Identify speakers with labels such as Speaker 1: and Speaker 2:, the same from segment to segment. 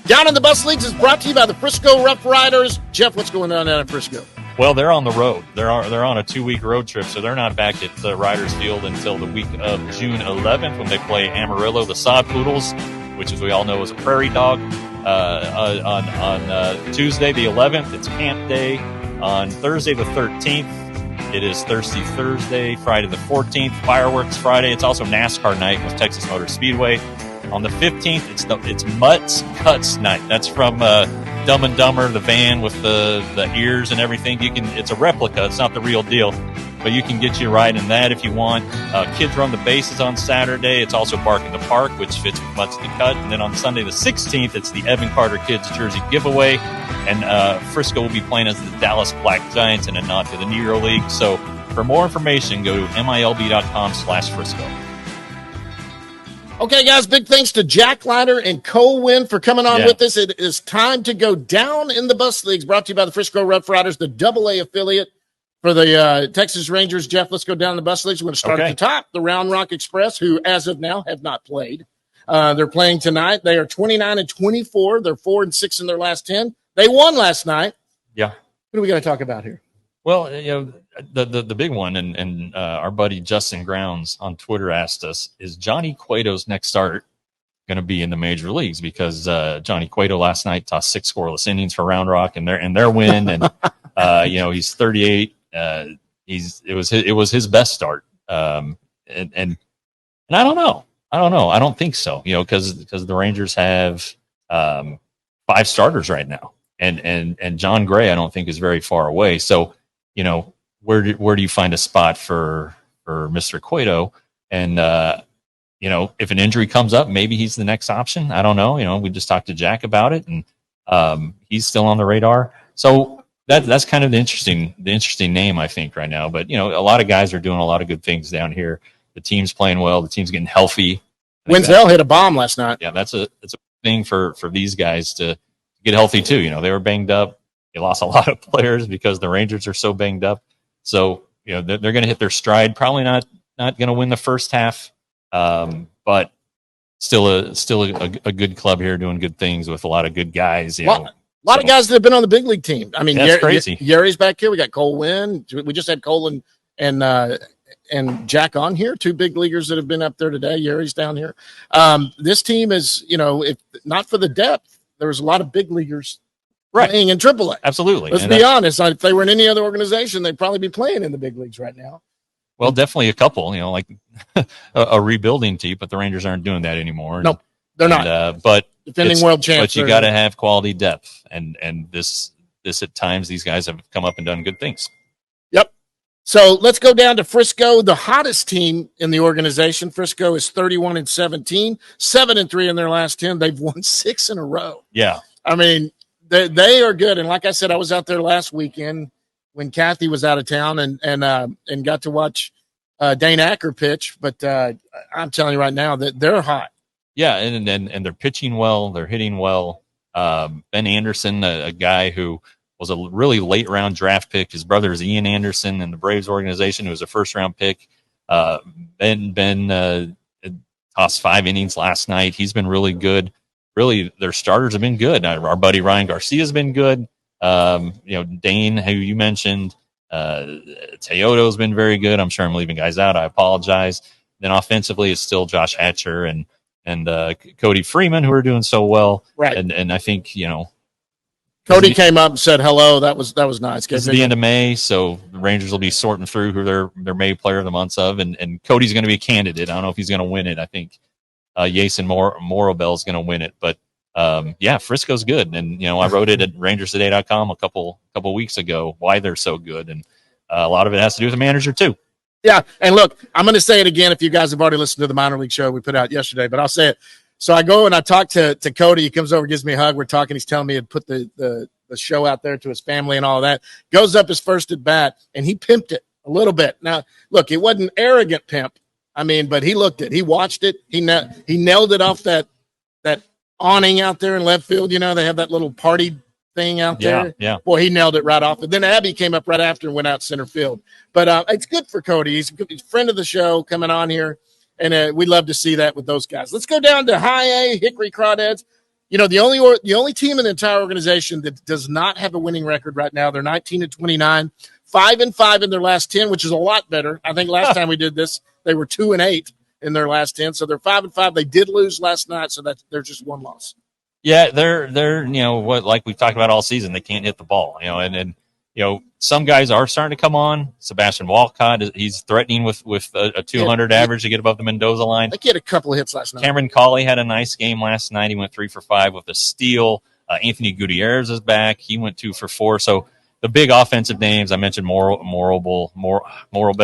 Speaker 1: Down in the Bus Leagues is brought to you by the Frisco Rough Riders. Jeff, what's going on down at Frisco?
Speaker 2: Well, they're on the road. They're on a 2-week road trip, so they're not back at Riders Field until the week of June 11th when they play Amarillo, the Sod Poodles, which, as we all know, is a prairie dog. On Tuesday the 11th, it's camp day. On Thursday the 13th, it is Thirsty Thursday. Friday the 14th, Fireworks Friday. It's also NASCAR night with Texas Motor Speedway. On the 15th, it's Mutts Cuts night. That's from Dumb and Dumber, the van with the ears and everything. It's a replica. It's not the real deal, but you can get you a ride in that if you want. Kids Run the Bases on Saturday. It's also Bark in the Park, which fits with Mutts to Cut. And then on Sunday the 16th, it's the Evan Carter Kids Jersey Giveaway. And Frisco will be playing as the Dallas Black Giants in a nod to the Negro League. So for more information, go to milb.com/Frisco.
Speaker 1: Okay, guys, big thanks to Jack Leiter and Cole Wynn for coming on with us. It is time to go down in the Bus Leagues, brought to you by the Frisco Rough Riders, the AA affiliate for the Texas Rangers. Jeff, let's go down in the Bus Leagues. We're going to start at the top, the Round Rock Express, who, as of now, have not played. They're playing tonight. They are 29-24. They're 4-6 in their last 10. They won last night.
Speaker 2: Yeah.
Speaker 1: What are we going to talk about here?
Speaker 2: Well, the big one, and our buddy Justin Grounds on Twitter asked us, is Johnny Cueto's next start going to be in the major leagues? Because Johnny Cueto last night tossed 6 scoreless innings for Round Rock and their win, and he's 38. It was his best start, and I don't know. I don't think so. Because the Rangers have 5 starters right now, and John Gray I don't think is very far away. So. Where do you find a spot for Mr. Cueto? And, if an injury comes up, maybe he's the next option. I don't know. We just talked to Jack about it, and he's still on the radar. So that's kind of the interesting name, I think, right now. But, a lot of guys are doing a lot of good things down here. The team's playing well. The team's getting healthy.
Speaker 1: Wenzel hit a bomb last night.
Speaker 2: Yeah, that's a thing for these guys to get healthy, too. They were banged up. They lost a lot of players because the Rangers are so banged up. So, they're going to hit their stride. Probably not going to win the first half, but still a good club here doing good things with a lot of good guys. A lot
Speaker 1: of guys that have been on the big league team. I mean,
Speaker 2: that's crazy.
Speaker 1: Yuri's back here. We got Cole Wynn. We just had Cole and Jack on here, 2 big leaguers that have been up there today. Yuri's down here. This team is, if not for the depth, there was a lot of big leaguers playing in AAA.
Speaker 2: Absolutely.
Speaker 1: Let's be honest. If they were in any other organization, they'd probably be playing in the big leagues right now.
Speaker 2: Well, definitely a couple, like a rebuilding team, but the Rangers aren't doing that anymore.
Speaker 1: Nope, they're not.
Speaker 2: But
Speaker 1: defending world champs.
Speaker 2: But you got to have quality depth, and this at times these guys have come up and done good things.
Speaker 1: Yep. So let's go down to Frisco, the hottest team in the organization. Frisco is 31-17, 7-3 in their last 10. They've won 6 in a row.
Speaker 2: Yeah.
Speaker 1: I mean, they are good. And like I said, I was out there last weekend when Kathy was out of town and got to watch Dane Acker pitch. But I'm telling you right now that they're hot.
Speaker 2: Yeah, and they're pitching well. They're hitting well. Ben Anderson, a guy who was a really late round draft pick. His brother is Ian Anderson in the Braves organization, who was a first round pick. Ben tossed 5 innings last night. He's been really good. Really, their starters have been good. Our buddy Ryan Garcia has been good. Dane, who you mentioned, Teodo's been very good. I'm sure I'm leaving guys out. I apologize. Then offensively, it's still Josh Hatcher and Cody Freeman, who are doing so well.
Speaker 1: Right.
Speaker 2: And I think,
Speaker 1: Cody came up and said hello. That was nice.
Speaker 2: It's the end of May, so the Rangers will be sorting through who their May player of the months of, and Cody's going to be a candidate. I don't know if he's going to win it. I think Jason Morobel is going to win it, but Frisco's good. And I wrote it at rangerstoday.com a couple weeks ago why they're so good, and a lot of it has to do with the manager too.
Speaker 1: Yeah, and look, I'm going to say it again if you guys have already listened to the minor league show we put out yesterday, but I'll say it. So I go and I talk to Cody. He comes over, gives me a hug. We're talking. He's telling me to put the show out there to his family and all that. Goes up his first at bat, and he pimped it a little bit. Now, look, it wasn't arrogant pimp. I mean, but he looked it. He watched it. He nailed it off that awning out there in left field. They have that little party thing out there.
Speaker 2: Yeah.
Speaker 1: Boy, he nailed it right off. And then Abby came up right after and went out center field. But it's good for Cody. He's a friend of the show coming on here. And we love to see that with those guys. Let's go down to High A, Hickory Crawdads. the only team in the entire organization that does not have a winning record right now, they're 19-29, 5-5 in their last 10, which is a lot better. I think last time we did this, they were 2-8 in their last 10. So they're 5-5. They did lose last night, so they're just one loss.
Speaker 2: Yeah, they're what, like we've talked about all season, they can't hit the ball, and some guys are starting to come on. Sebastian Walcott, he's threatening with a 200 average to get above the Mendoza line.
Speaker 1: He had a couple of hits last night.
Speaker 2: Cameron Cawley had a nice game last night. He went 3 for 5 with a steal. Anthony Gutierrez is back. He went 2 for 4. So the big offensive names, I mentioned Morabel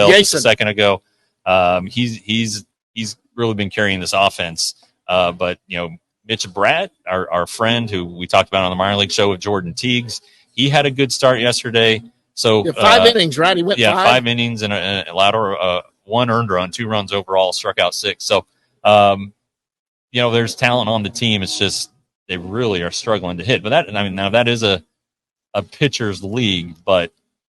Speaker 2: just a second ago. He's really been carrying this offense. But Mitch Bratt, our friend who we talked about on the minor league show with Jordan Teagues, he had a good start yesterday. So
Speaker 1: 5 innings, right? He went
Speaker 2: 5 innings and allowed 1 earned run, 2 runs overall, struck out 6. So, there's talent on the team. It's just they really are struggling to hit. But that is a pitcher's league, but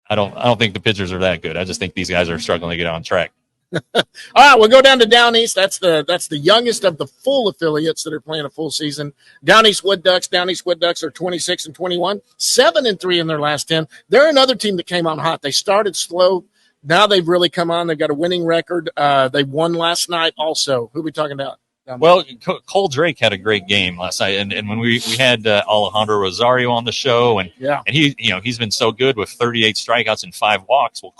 Speaker 2: I don't think the pitchers are that good. I just think these guys are struggling to get on track.
Speaker 1: All right, we'll go down to Down East. That's the youngest of the full affiliates that are playing a full season. Down East Wood Ducks are 26-21, 7-3 in their last 10. They're another team that came on hot. They started slow. Now they've really come on. They've got a winning record. They won last night also. Who are we talking about?
Speaker 2: Well, Cole Drake had a great game last night, and when we had Alejandro Rosario on the show, and he's been so good with 38 strikeouts and 5 walks. Well,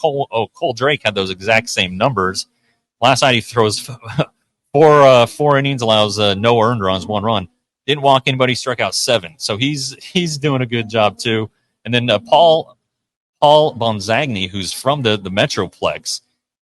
Speaker 2: Cole Drake had those exact same numbers last night. He throws 4 innings, allows no earned runs, 1 run, didn't walk anybody, struck out 7. So he's doing a good job too. And then Paul Bonzagni, who's from the Metroplex,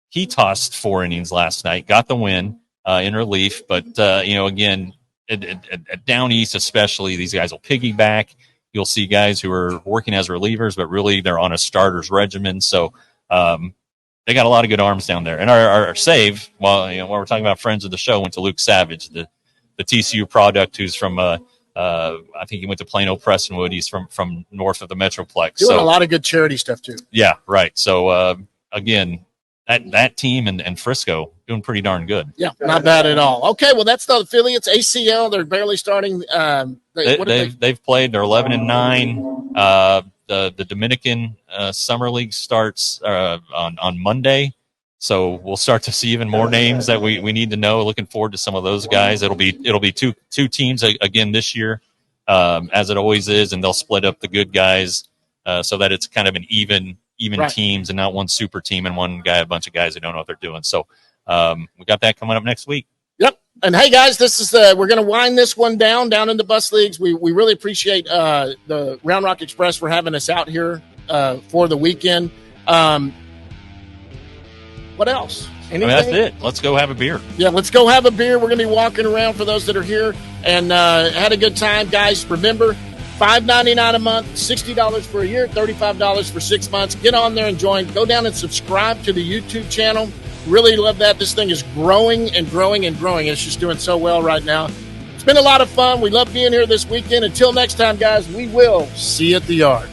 Speaker 2: he tossed 4 innings last night, got the win. In relief, but again, at Down East especially, these guys will piggyback. You'll see guys who are working as relievers, but really they're on a starter's regimen. So they got a lot of good arms down there. And our save, while we're talking about friends of the show, went to Luke Savage, the TCU product, who's from I think he went to Plano Prestonwood. He's from north of the Metroplex.
Speaker 1: Doing a lot of good charity stuff too.
Speaker 2: Yeah, right. So again, that team and Frisco doing pretty darn good.
Speaker 1: Yeah, not bad at all. Okay, well, that's the affiliates. ACL, they're barely starting.
Speaker 2: They've played. They're 11-9. The Dominican Summer League starts on Monday, so we'll start to see even more names that we need to know. Looking forward to some of those guys. It'll be two teams again this year, as it always is, and they'll split up the good guys so that it's kind of an even right. Teams and not one super team and one guy, a bunch of guys who don't know what they're doing. So we got that coming up next week.
Speaker 1: Yep. And hey guys, this is we're going to wind this one down in the bus leagues. We really appreciate the Round Rock Express for having us out here for the weekend. What else? Anything?
Speaker 2: That's it. Let's go have a beer.
Speaker 1: Yeah, let's go have a beer. We're going to be walking around for those that are here and had a good time. Guys, remember, $5.99 a month, $60 for a year, $35 for 6 months. Get on there and join. Go down and subscribe to the YouTube channel. Really love that. This thing is growing and growing and growing. It's just doing so well right now. It's been a lot of fun. We love being here this weekend. Until next time, guys, we will see you at the yard.